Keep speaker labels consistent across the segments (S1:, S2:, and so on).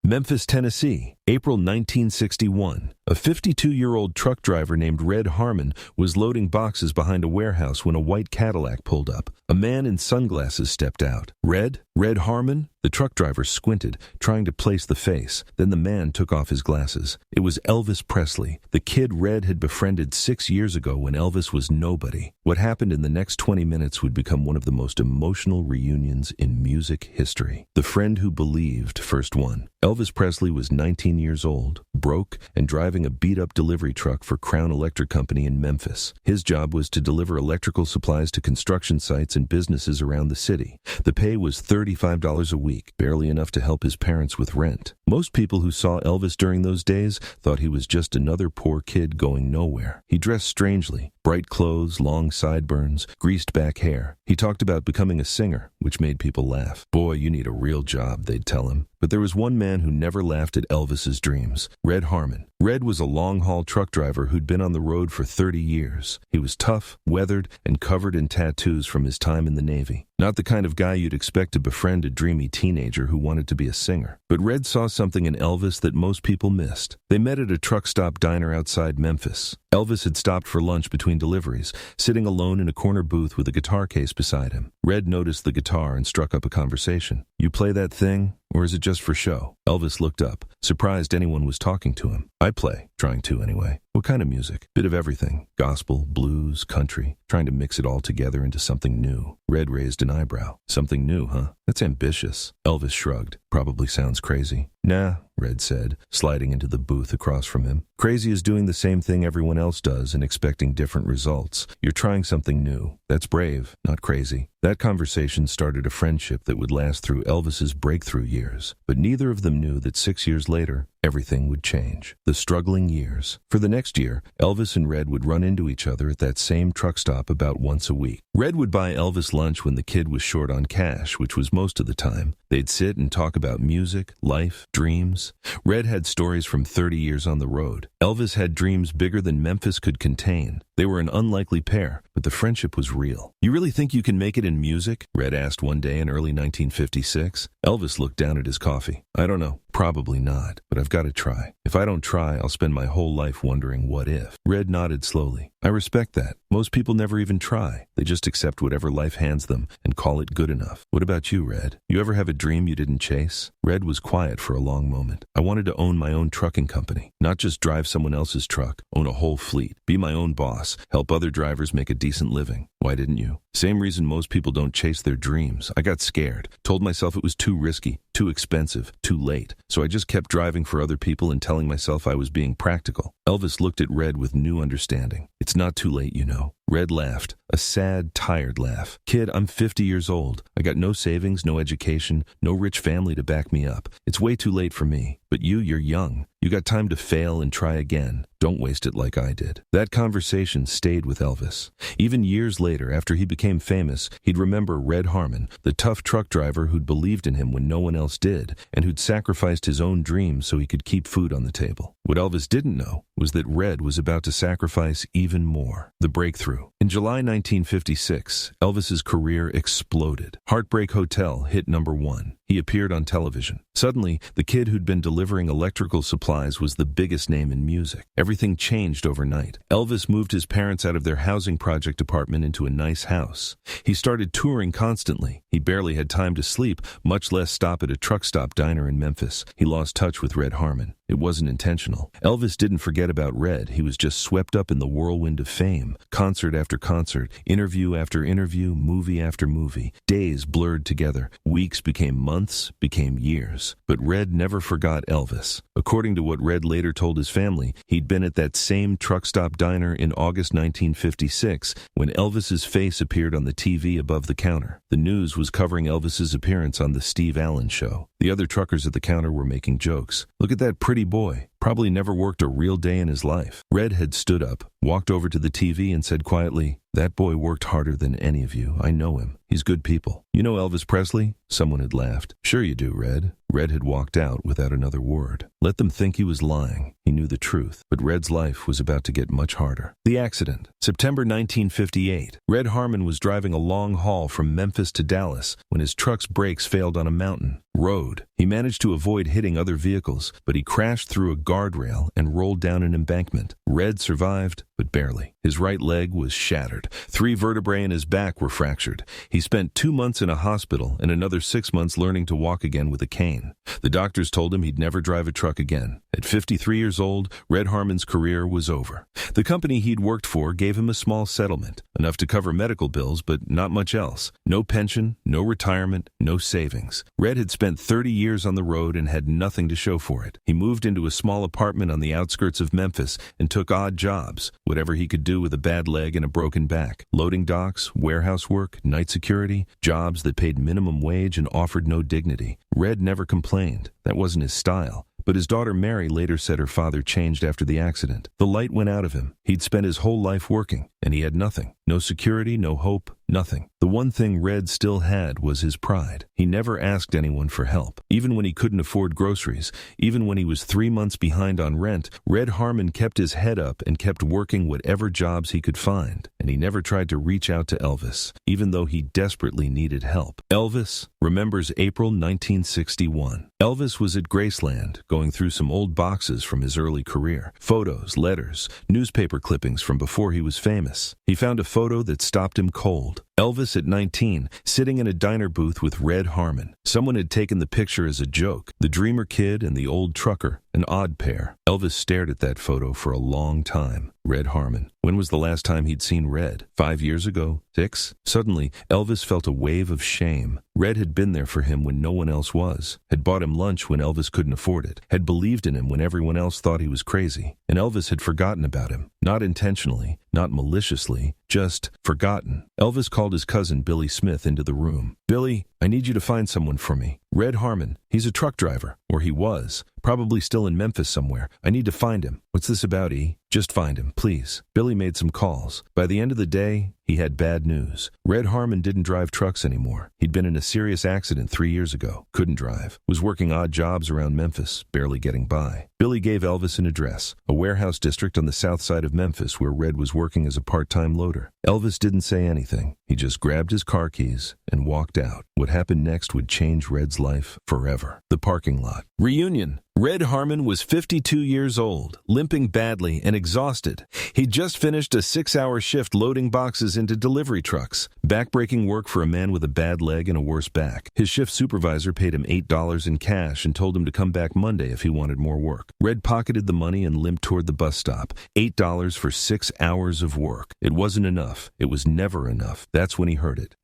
S1: Memphis, Tennessee, April 1961. A 52-year-old truck driver named Red Harmon was loading boxes behind a warehouse when a white Cadillac pulled up. A man in sunglasses stepped out. Red Harmon? The truck driver squinted, trying to place the face. Then the man took off his glasses. It was Elvis Presley, the kid Red had befriended 6 years ago when Elvis was nobody. What happened in the next 20 minutes would become one of the most emotional reunions in music history. The friend who believed first won. Elvis Presley was 19 years old, broke, and driving a beat-up delivery truck for Crown Electric Company in Memphis. His job was to deliver electrical supplies to construction sites and businesses around the city. The pay was $35 a week, barely enough to help his parents with rent. Most people who saw Elvis during those days thought he was just another poor kid going nowhere. He dressed strangely. Bright clothes, long sideburns, greased back hair. He talked about becoming a singer, which made people laugh. Boy, you need a real job, they'd tell him. But there was one man who never laughed at Elvis's dreams. Red Harmon. Red was a long-haul truck driver who'd been on the road for 30 years. He was tough, weathered, and covered in tattoos from his time in the Navy. Not the kind of guy you'd expect to befriend a dreamy teenager who wanted to be a singer. But Red saw something in Elvis that most people missed. They met at a truck stop diner outside Memphis. Elvis had stopped for lunch between deliveries, sitting alone in a corner booth with a guitar case beside him. Red noticed the guitar and struck up a conversation. "You play that thing, or is it just for show?" Elvis looked up, surprised anyone was talking to him. "I play, trying to anyway." "What kind of music?" "Bit of everything. Gospel, blues, country, trying to mix it all together into something new." Red raised an eyebrow. "Something new, huh? That's ambitious." Elvis shrugged. "Probably sounds crazy." "Nah," Red said, sliding into the booth across from him. "Crazy is doing the same thing everyone else does and expecting different results. You're trying something new. That's brave, not crazy." That conversation started a friendship that would last through Elvis's breakthrough years. But neither of them knew that 6 years later, everything would change. The struggling years. For the next year, Elvis and Red would run into each other at that same truck stop about once a week. Red would buy Elvis lunch when the kid was short on cash, which was most of the time. They'd sit and talk about music, life, dreams. Red had stories from 30 years on the road. Elvis had dreams bigger than Memphis could contain. They were an unlikely pair, but the friendship was real. "You really think you can make it in music?" Red asked one day in early 1956. Elvis looked down at his coffee. "I don't know. Probably not, but I've got to try. If I don't try, I'll spend my whole life wondering what if." Red nodded slowly. "I respect that. Most people never even try. They just accept whatever life hands them and call it good enough." "What about you, Red? You ever have a dream you didn't chase?" Red was quiet for a long moment. "I wanted to own my own trucking company. Not just drive someone else's truck, own a whole fleet, be my own boss, help other drivers make a decent living." "Why didn't you?" "Same reason most people don't chase their dreams. I got scared. Told myself it was too risky, too expensive, too late. So I just kept driving for other people and telling myself I was being practical." Elvis looked at Red with new understanding. "It's not too late, you know." Red laughed, a sad, tired laugh. "Kid, I'm 50 years old. I got no savings, no education, no rich family to back me up. It's way too late for me. But you're young. You got time to fail and try again. Don't waste it like I did." That conversation stayed with Elvis. Even years later, after he became famous, he'd remember Red Harmon, the tough truck driver who'd believed in him when no one else did, and who'd sacrificed his own dreams so he could keep food on the table. What Elvis didn't know was that Red was about to sacrifice even more. The breakthrough. In July 1956, Elvis's career exploded. Heartbreak Hotel hit #1. He appeared on television. Suddenly, the kid who'd been delivering electrical supplies was the biggest name in music. Everything changed overnight. Elvis moved his parents out of their housing project apartment into a nice house. He started touring constantly. He barely had time to sleep, much less stop at a truck stop diner in Memphis. He lost touch with Red Harmon. It wasn't intentional. Elvis didn't forget about Red. He was just swept up in the whirlwind of fame. Concert after concert, interview after interview, movie after movie. Days blurred together. Weeks became months, became years. But Red never forgot Elvis. According to what Red later told his family, he'd been at that same truck stop diner in August 1956 when Elvis's face appeared on the TV above the counter. The news was covering Elvis's appearance on the Steve Allen Show. The other truckers at the counter were making jokes. "Look at that pretty boy. Probably never worked a real day in his life." Red had stood up, walked over to the TV and said quietly, "That boy worked harder than any of you. I know him. He's good people." "You know Elvis Presley?" Someone had laughed. "Sure you do, Red." Red had walked out without another word. Let them think he was lying. He knew the truth. But Red's life was about to get much harder. The accident. September 1958. Red Harmon was driving a long haul from Memphis to Dallas when his truck's brakes failed on a mountain. road. He managed to avoid hitting other vehicles, but he crashed through a guardrail and rolled down an embankment. Red survived, but barely. His right leg was shattered. 3 vertebrae in his back were fractured. He spent 2 months in a hospital and another 6 months learning to walk again with a cane. The doctors told him he'd never drive a truck again. At 53 years old, Red Harmon's career was over. The company he'd worked for gave him a small settlement, enough to cover medical bills, but not much else. No pension, no retirement, no savings. Red had spent 30 years on the road and had nothing to show for it. He moved into a small apartment on the outskirts of Memphis and took odd jobs, whatever he could do with a bad leg and a broken back. Loading docks, warehouse work, night security, jobs that paid minimum wage and offered no dignity. Red never complained. That wasn't his style. But his daughter Mary later said her father changed after the accident. The light went out of him. He'd spent his whole life working, and he had nothing. No security, no hope, nothing. The one thing Red still had was his pride. He never asked anyone for help. Even when he couldn't afford groceries, even when he was 3 months behind on rent, Red Harmon kept his head up and kept working whatever jobs he could find. And he never tried to reach out to Elvis, even though he desperately needed help. Elvis remembers April 1961. Elvis was at Graceland, going through some old boxes from his early career. Photos, letters, newspaper clippings from before he was famous. He found a photo that stopped him cold. Elvis at 19, sitting in a diner booth with Red Harmon. Someone had taken the picture as a joke. The dreamer kid and the old trucker, an odd pair. Elvis stared at that photo for a long time. Red Harmon. When was the last time he'd seen Red? 5 years ago? 6? Suddenly, Elvis felt a wave of shame. Red had been there for him when no one else was, had bought him lunch when Elvis couldn't afford it, had believed in him when everyone else thought he was crazy, and Elvis had forgotten about him. Not intentionally, not maliciously, just forgotten. Elvis called his cousin Billy Smith into the room. "Billy, I need you to find someone for me. Red Harmon, he's a truck driver, or he was, probably still in Memphis somewhere. I need to find him." "What's this about, E?" "Just find him, please." Billy made some calls. By the end of the day, he had bad news. Red Harmon didn't drive trucks anymore. He'd been in a serious accident 3 years ago. Couldn't drive. Was working odd jobs around Memphis, barely getting by. Billy gave Elvis an address, a warehouse district on the south side of Memphis where Red was working as a part-time loader. Elvis didn't say anything. He just grabbed his car keys and walked out. What happened next would change Red's life forever. The parking lot. Reunion. Red Harmon was 52 years old, limping badly and exhausted. He'd just finished a 6-hour shift loading boxes into delivery trucks. Backbreaking work for a man with a bad leg and a worse back. His shift supervisor paid him $8 in cash and told him to come back Monday if he wanted more work. Red pocketed the money and limped toward the bus stop. $8 for 6 hours of work. It wasn't enough. It was never enough. That's when he heard it.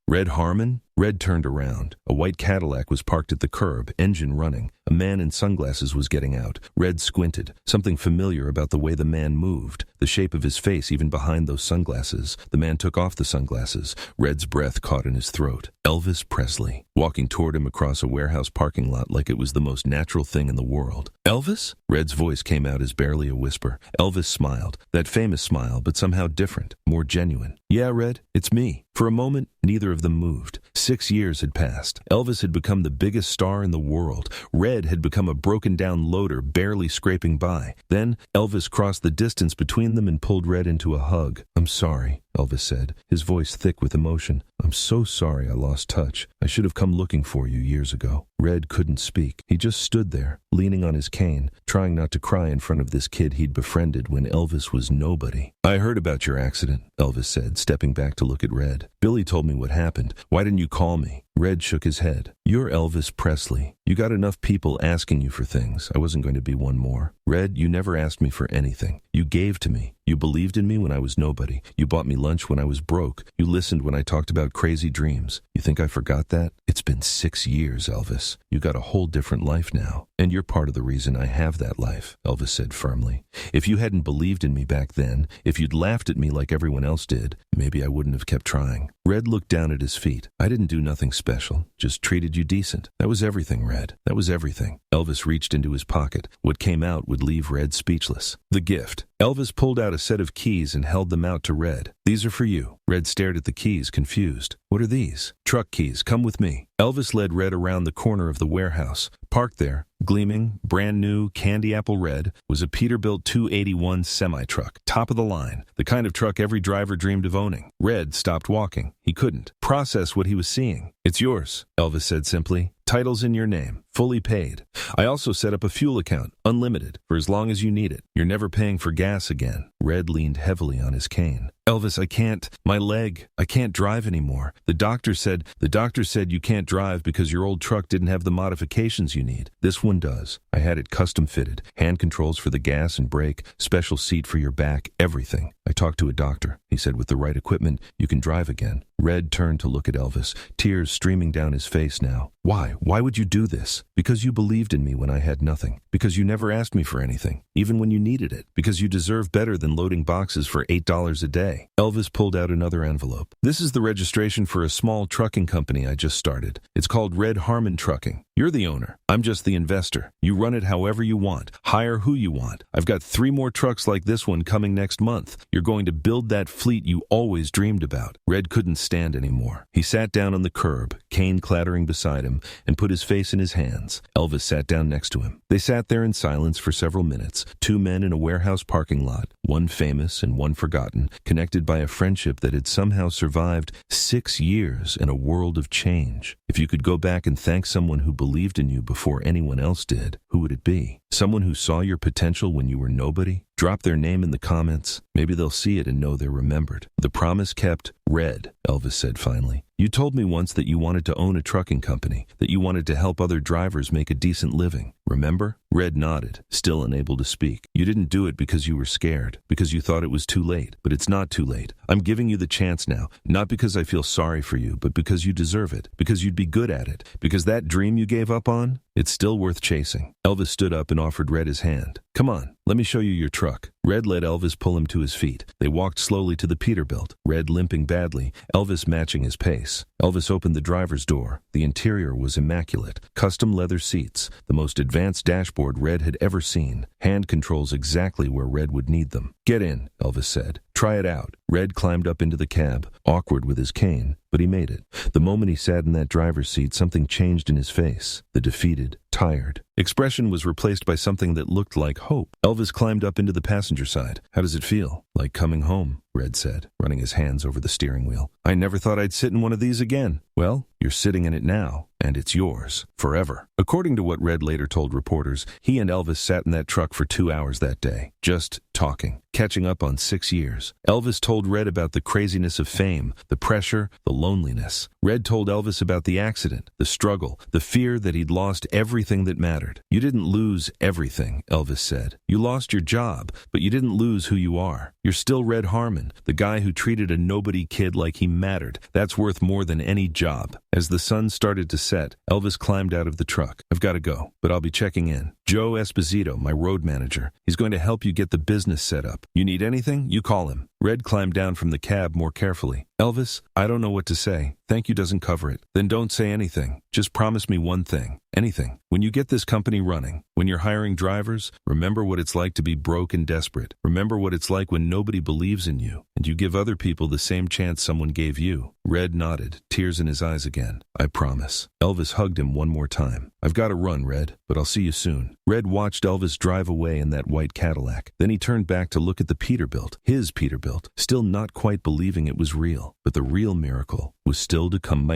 S1: Red Harmon? Red turned around. A white Cadillac was parked at the curb, engine running. A man in sunglasses was getting out. Red squinted. Something familiar about the way the man moved. The shape of his face even behind those sunglasses. The man took off the sunglasses. Red's breath caught in his throat. Elvis Presley, walking toward him across a warehouse parking lot like it was the most natural thing in the world. "Elvis?" Red's voice came out as barely a whisper. Elvis smiled. That famous smile, but somehow different, more genuine. "Yeah, Red, it's me." For a moment, neither of them moved. 6 years had passed. Elvis had become the biggest star in the world. Red had become a broken-down loader, barely scraping by. Then, Elvis crossed the distance between them and pulled Red into a hug. "I'm sorry," Elvis said, his voice thick with emotion. "I'm so sorry I lost touch. I should have come looking for you years ago." Red couldn't speak. He just stood there, leaning on his cane, trying not to cry in front of this kid he'd befriended when Elvis was nobody. "I heard about your accident," Elvis said, stepping back to look at Red. "Billy told me what happened. Why didn't you call me?" Red shook his head. "You're Elvis Presley. You got enough people asking you for things. I wasn't going to be one more. Red, you never asked me for anything. You gave to me. You believed in me when I was nobody. You bought me lunch when I was broke. You listened when I talked about crazy dreams. You think I forgot that? It's been 6 years, Elvis. You got a whole different life now. And you're part of the reason I have that life," Elvis said firmly. "If you hadn't believed in me back then, if you'd laughed at me like everyone else did, maybe I wouldn't have kept trying." Red looked down at his feet. "I didn't do nothing special, just treated you decent. That was everything, Red. That was everything." Elvis reached into his pocket. What came out would leave Red speechless. The gift. Elvis pulled out a set of keys and held them out to Red. "These are for you." Red stared at the keys, confused. "What are these?" "Truck keys. Come with me." Elvis led Red around the corner of the warehouse. Parked there, gleaming, brand new, candy apple red, was a Peterbilt 281 semi-truck, top of the line, the kind of truck every driver dreamed of owning. Red stopped walking. He couldn't process what he was seeing. "It's yours," Elvis said simply. "Title's in your name, fully paid. I also set up a fuel account, unlimited, for as long as you need it. You're never paying for gas again." Red leaned heavily on his cane. "Elvis, I can't. My leg. I can't drive anymore. The doctor said you can't drive because your old truck didn't have the modifications you need. This one does. I had it custom fitted. Hand controls for the gas and brake, special seat for your back, everything. I talked to a doctor. He said with the right equipment, you can drive again." Red turned to look at Elvis, tears streaming down his face now. "Why? Why would you do this?" "Because you believed in me when I had nothing. Because you never asked me for anything, even when you needed it. Because you deserve better than loading boxes for $8 a day." Elvis pulled out another envelope. "This is the registration for a small trucking company I just started. It's called Harmon Trucking. You're the owner. I'm just the investor. You run it however you want. Hire who you want. I've got 3 more trucks like this one coming next month. You're going to build that fleet you always dreamed about." Red couldn't stand anymore. He sat down on the curb, cane clattering beside him, and put his face in his hands. Elvis sat down next to him. They sat there in silence for several minutes, 2 men in a warehouse parking lot, one famous and one forgotten, connected by a friendship that had somehow survived 6 years in a world of change. If you could go back and thank someone who believed in you before anyone else did, who would it be? Someone who saw your potential when you were nobody? Drop their name in the comments. Maybe they'll see it and know they're remembered. "The promise kept, Red," Elvis said finally. "You told me once that you wanted to own a trucking company, that you wanted to help other drivers make a decent living. Remember?" Red nodded, still unable to speak. "You didn't do it because you were scared, because you thought it was too late. But it's not too late. I'm giving you the chance now, not because I feel sorry for you, but because you deserve it, because you'd be good at it, because that dream you gave up on, it's still worth chasing." Elvis stood up and offered Red his hand. "Come on, let me show you your truck." Red let Elvis pull him to his feet. They walked slowly to the Peterbilt, Red limping badly, Elvis matching his pace. Elvis opened the driver's door. The interior was immaculate. Custom leather seats, the most advanced dashboard Red had ever seen. Hand controls exactly where Red would need them. "Get in," Elvis said. "Try it out." Red climbed up into the cab, awkward with his cane, but he made it. The moment he sat in that driver's seat, something changed in his face. The defeated, tired expression was replaced by something that looked like hope. Elvis climbed up into the passenger side. "How does it feel?" "Like coming home," Red said, running his hands over the steering wheel. "I never thought I'd sit in one of these again." "Well, you're sitting in it now, and it's yours, forever." According to what Red later told reporters, he and Elvis sat in that truck for 2 hours that day, just talking, catching up on 6 years. Elvis told Red about the craziness of fame, the pressure, the loneliness. Red told Elvis about the accident, the struggle, the fear that he'd lost everything that mattered. "You didn't lose everything," Elvis said. "You lost your job, but you didn't lose who you are. You're still Red Harmon, the guy who treated a nobody kid like he mattered. That's worth more than any job." As the sun started to set, Elvis climbed out of the truck. "I've got to go, but I'll be checking in. Joe Esposito, my road manager. He's going to help you get the business set up. You need anything, you call him." Red climbed down from the cab more carefully. "Elvis, I don't know what to say. Thank you doesn't cover it." "Then don't say anything. Just promise me one thing. Anything. When you get this company running, when you're hiring drivers, remember what it's like to be broke and desperate. Remember what it's like when nobody believes in you, and you give other people the same chance someone gave you." Red nodded, tears in his eyes again. "I promise." Elvis hugged him one more time. "I've got to run, Red, but I'll see you soon." Red watched Elvis drive away in that white Cadillac. Then he turned back to look at the Peterbilt, his Peterbilt, still not quite believing it was real. But the real miracle was still to come.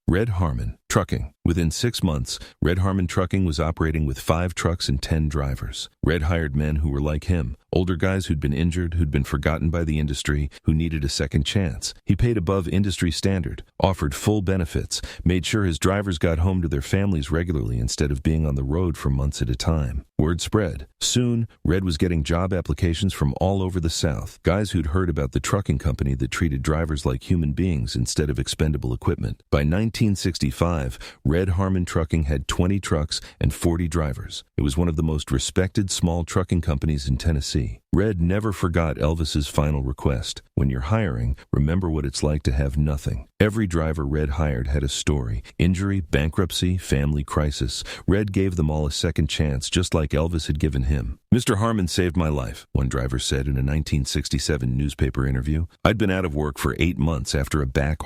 S1: Red Harmon Trucking. Within 6 months, Red Harmon Trucking was operating with 5 trucks and 10 drivers. Red hired men who were like him, older guys who'd been injured, who'd been forgotten by the industry, who needed a second chance. He paid above industry standard, offered full benefits, made sure his drivers got home to their families regularly instead of being on the road for months at a time. Word spread. Soon, Red was getting job applications from all over the South, guys who'd heard about the trucking company that treated drivers like human beings instead of expendable equipment. By 1965, Red Harmon Trucking had 20 trucks and 40 drivers. It was one of the most respected small trucking companies in Tennessee. Red never forgot Elvis's final request. When you're hiring, remember what it's like to have nothing. Every driver Red hired had a story. Injury, bankruptcy, family crisis. Red gave them all a second chance, just like Elvis had given him. Mr. Harmon saved my life, one driver said in a 1967 newspaper interview. I'd been out of work for 8 months after a back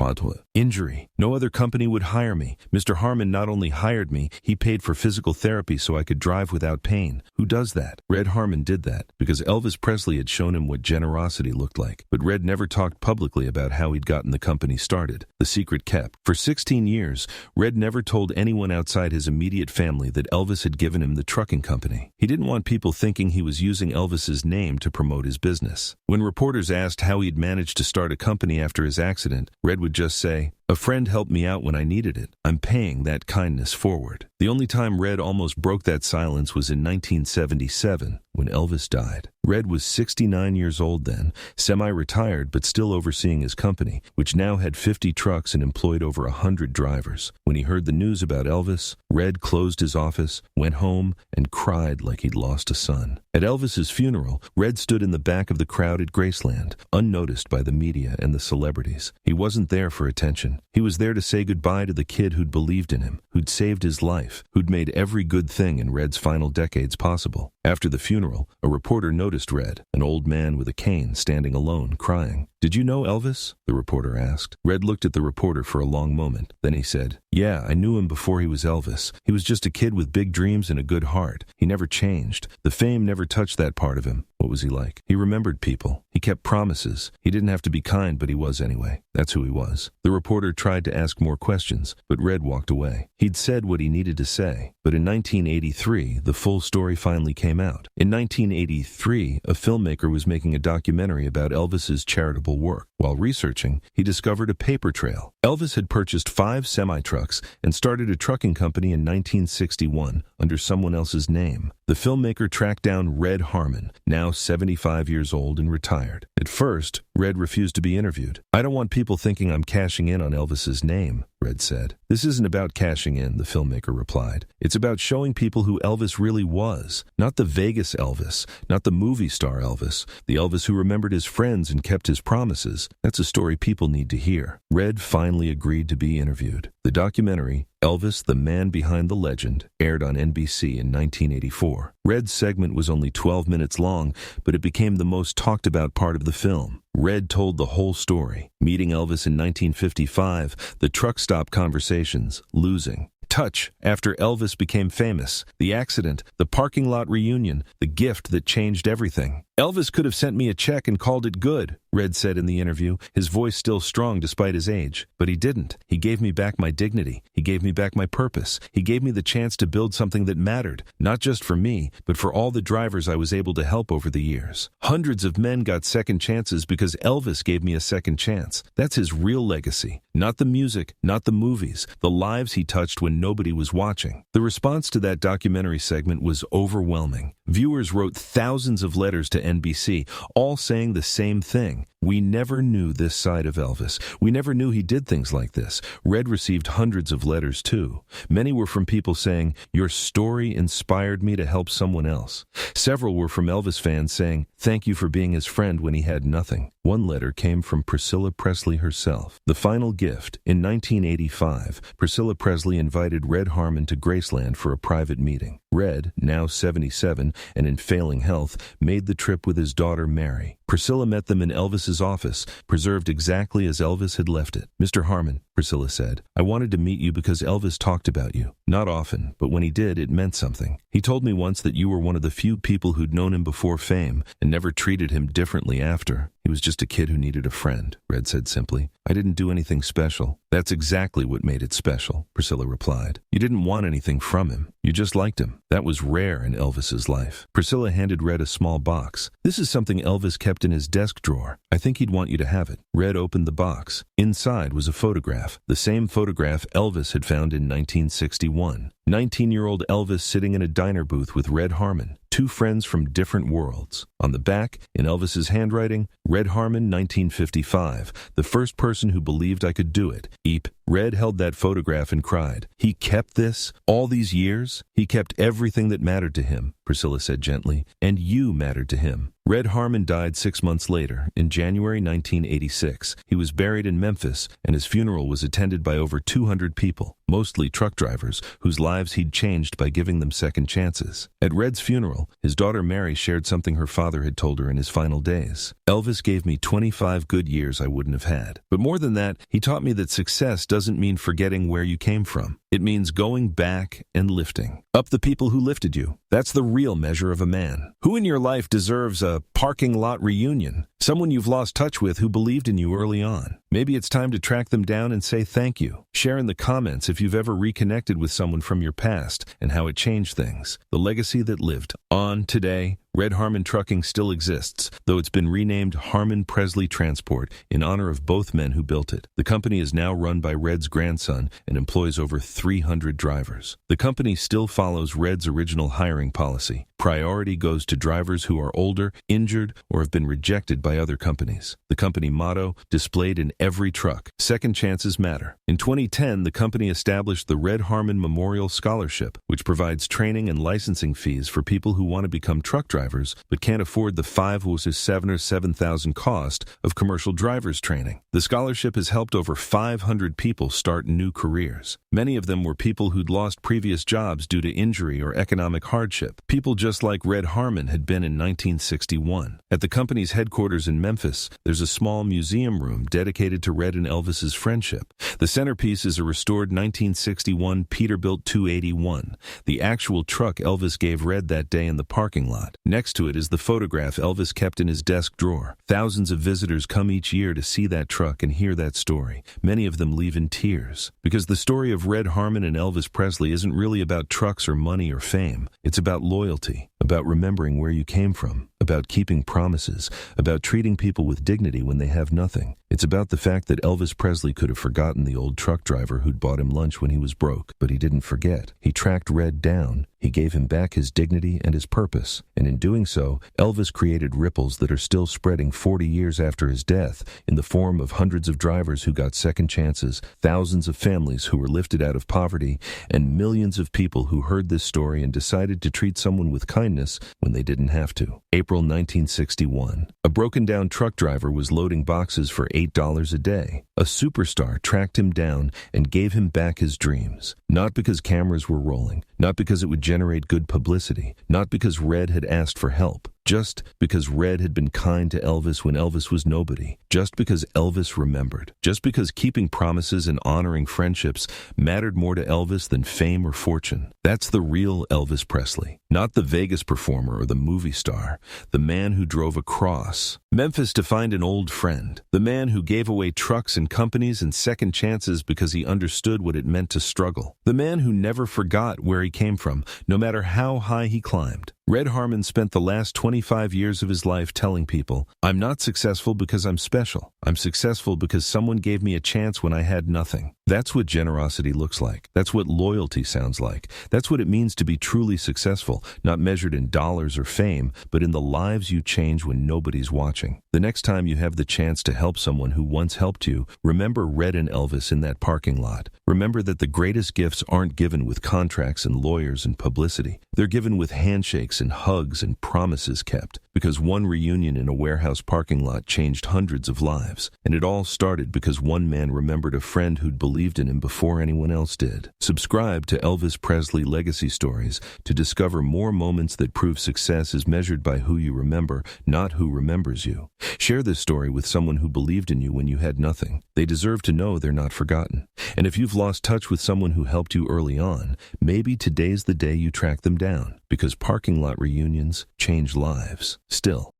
S1: injury. No other company would hire me. Mr. Harmon not only hired me, he paid for physical therapy so I could drive without pain. Who does that? Red Harmon did that because Elvis Presley had shown him what generosity looked like. But Red never talked publicly about how he'd gotten the company started. The secret kept. For 16 years, Red never told anyone outside his immediate family that Elvis had given him the trucking company. He didn't want people thinking he was using Elvis's name to promote his business. When reporters asked how he'd managed to start a company after his accident, Red would just say, "A friend helped me out when I needed it. I'm paying that kindness forward." The only time Red almost broke that silence was in 1977, when Elvis died. Red was 69 years old then, semi-retired but still overseeing his company, which now had 50 trucks and employed over 100 drivers. When he heard the news about Elvis, Red closed his office, went home, and cried like he'd lost a son. At Elvis's funeral, Red stood in the back of the crowd at Graceland, unnoticed by the media and the celebrities. He wasn't there for attention. He was there to say goodbye to the kid who'd believed in him, who'd saved his life, who'd made every good thing in Red's final decades possible. After the funeral, a reporter noticed Red, an old man with a cane, standing alone, crying. "Did you know Elvis?" the reporter asked. Red looked at the reporter for a long moment. Then he said, "Yeah, I knew him before he was Elvis. He was just a kid with big dreams and a good heart. He never changed. The fame never touched that part of him." What was he like? He remembered people. He kept promises. He didn't have to be kind, but he was anyway. That's who he was. The reporter tried to ask more questions, but Red walked away. He'd said what he needed to say. But in 1983, the full story finally came out. In 1983, a filmmaker was making a documentary about Elvis's charitable work. While researching, he discovered a paper trail. Elvis had purchased 5 semi-trucks and started a trucking company in 1961 under someone else's name. The filmmaker tracked down Red Harmon, now 75 years old and retired. At first, Red refused to be interviewed. "I don't want people thinking I'm cashing in on Elvis's name," Red said. "This isn't about cashing in," the filmmaker replied. "It's about showing people who Elvis really was. Not the Vegas Elvis, not the movie star Elvis, the Elvis who remembered his friends and kept his promises. That's a story people need to hear." Red finally agreed to be interviewed. The documentary, Elvis, the Man Behind the Legend, aired on NBC in 1984. Red's segment was only 12 minutes long, but it became the most talked about part of the film. Red told the whole story. Meeting Elvis in 1955, the truck stop conversations, losing. Touch after Elvis became famous, the accident, the parking lot reunion, the gift that changed everything. "Elvis could have sent me a check and called it good," Red said in the interview, his voice still strong despite his age. "But he didn't. He gave me back my dignity. He gave me back my purpose. He gave me the chance to build something that mattered, not just for me, but for all the drivers I was able to help over the years. Hundreds of men got second chances because Elvis gave me a second chance. That's his real legacy. Not the music, not the movies, the lives he touched when nobody was watching." The response to that documentary segment was overwhelming. Viewers wrote thousands of letters to NBC, all saying the same thing. "We never knew this side of Elvis. We never knew he did things like this." Red received hundreds of letters, too. Many were from people saying, "Your story inspired me to help someone else." Several were from Elvis fans saying, "Thank you for being his friend when he had nothing." One letter came from Priscilla Presley herself. The final gift. In 1985, Priscilla Presley invited Red Harmon to Graceland for a private meeting. Red, now 77 and in failing health, made the trip with his daughter Mary. Priscilla met them in Elvis's office, preserved exactly as Elvis had left it. "Mr. Harmon," Priscilla said, "I wanted to meet you because Elvis talked about you. Not often, but when he did, it meant something. He told me once that you were one of the few people who'd known him before fame and never treated him differently after. He was just a kid who needed a friend," Red said simply. "I didn't do anything special." "That's exactly what made it special," Priscilla replied. "You didn't want anything from him. You just liked him. That was rare in Elvis's life." Priscilla handed Red a small box. "This is something Elvis kept in his desk drawer. I think he'd want you to have it." Red opened the box. Inside was a photograph, the same photograph Elvis had found in 1961. 19-year-old Elvis sitting in a diner booth with Red Harmon, 2 friends from different worlds. On the back, in Elvis's handwriting, Red Harmon, 1955, "The first person who believed I could do it. Eep, Red held that photograph and cried. He kept this all these years? He kept everything that mattered to him, Priscilla said gently, and you mattered to him. Red Harmon died 6 months later, in January 1986. He was buried in Memphis, and his funeral was attended by over 200 people, mostly truck drivers, whose lives he'd changed by giving them second chances. At Red's funeral, his daughter Mary shared something her father had told her in his final days. Elvis gave me 25 good years I wouldn't have had. But more than that, he taught me that success doesn't mean forgetting where you came from. It means going back and lifting up the people who lifted you. That's the real measure of a man. Who in your life deserves a parking lot reunion? Someone you've lost touch with who believed in you early on. Maybe it's time to track them down and say thank you. Share in the comments if you've ever reconnected with someone from your past and how it changed things. The legacy that lived on today. Red Harmon Trucking still exists, though it's been renamed Harmon Presley Transport in honor of both men who built it. The company is now run by Red's grandson and employs over 300 drivers. The company still follows Red's original hiring policy. Priority goes to drivers who are older, injured, or have been rejected by other companies. The company motto, displayed in every truck, second chances matter. In 2010, the company established the Red Harmon Memorial Scholarship, which provides training and licensing fees for people who want to become truck drivers but can't afford the $5,000 or $7,000 cost of commercial driver's training. The scholarship has helped over 500 people start new careers. Many of them were people who'd lost previous jobs due to injury or economic hardship. People just like Red Harmon had been in 1961. At the company's headquarters in Memphis, there's a small museum room dedicated to Red and Elvis's friendship. The centerpiece is a restored 1961 Peterbilt 281, the actual truck Elvis gave Red that day in the parking lot. Next to it is the photograph Elvis kept in his desk drawer. Thousands of visitors come each year to see that truck and hear that story. Many of them leave in tears. Because the story of Red Harmon and Elvis Presley isn't really about trucks or money or fame. It's about loyalty, about remembering where you came from, about keeping promises, about treating people with dignity when they have nothing. It's about the fact that Elvis Presley could have forgotten the old truck driver who'd bought him lunch when he was broke, but he didn't forget. He tracked Red down. He gave him back his dignity and his purpose. And in doing so, Elvis created ripples that are still spreading 40 years after his death in the form of hundreds of drivers who got second chances, thousands of families who were lifted out of poverty, and millions of people who heard this story and decided to treat someone with kindness when they didn't have to. April 1961. A broken-down truck driver was loading boxes for $8 a day. A superstar tracked him down and gave him back his dreams. Not because cameras were rolling, not because it would generate good publicity, not because Red had asked for help, just because Red had been kind to Elvis when Elvis was nobody, just because Elvis remembered, just because keeping promises and honoring friendships mattered more to Elvis than fame or fortune. That's the real Elvis Presley, not the Vegas performer or the movie star, the man who drove across Memphis to find an old friend, the man who gave away trucks and companies and second chances because he understood what it meant to struggle, the man who never forgot where he came from, no matter how high he climbed. Red Harmon spent the last 25 years of his life telling people, I'm not successful because I'm special. I'm successful because someone gave me a chance when I had nothing. That's what generosity looks like. That's what loyalty sounds like. That's what it means to be truly successful, not measured in dollars or fame, but in the lives you change when nobody's watching. The next time you have the chance to help someone who once helped you, remember Red and Elvis in that parking lot. Remember that the greatest gifts aren't given with contracts and lawyers and publicity. They're given with handshakes and hugs and promises kept, because one reunion in a warehouse parking lot changed hundreds of lives. And it all started because one man remembered a friend who'd believed in him before anyone else did. Subscribe to Elvis Presley Legacy Stories to discover more moments that prove success is measured by who you remember, not who remembers you. Share this story with someone who believed in you when you had nothing. They deserve to know they're not forgotten. And if you've lost touch with someone who helped you early on, maybe today's the day you track them down, because parking lot reunions change lives. Still.